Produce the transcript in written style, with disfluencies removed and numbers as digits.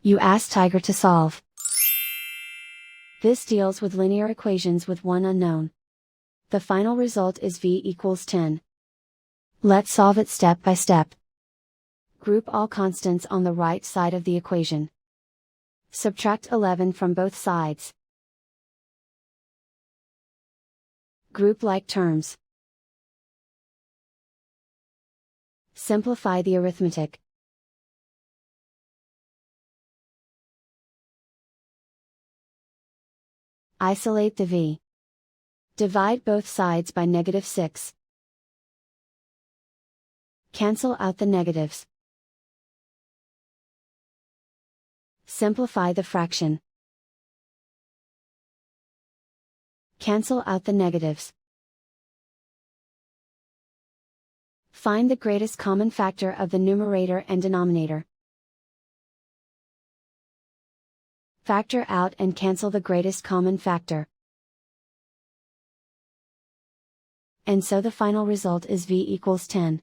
You ask Tiger to solve. This deals with linear equations with one unknown. The final result is v equals 10. Let's solve it step by step. Group all constants on the right side of the equation. Subtract 11 from both sides. Group like terms. Simplify the arithmetic. Isolate the v. Divide both sides by -6. Cancel out the negatives. Simplify the fraction. Cancel out the negatives. Find the greatest common factor of the numerator and denominator. Factor out and cancel the greatest common factor. And so the final result is v equals 10.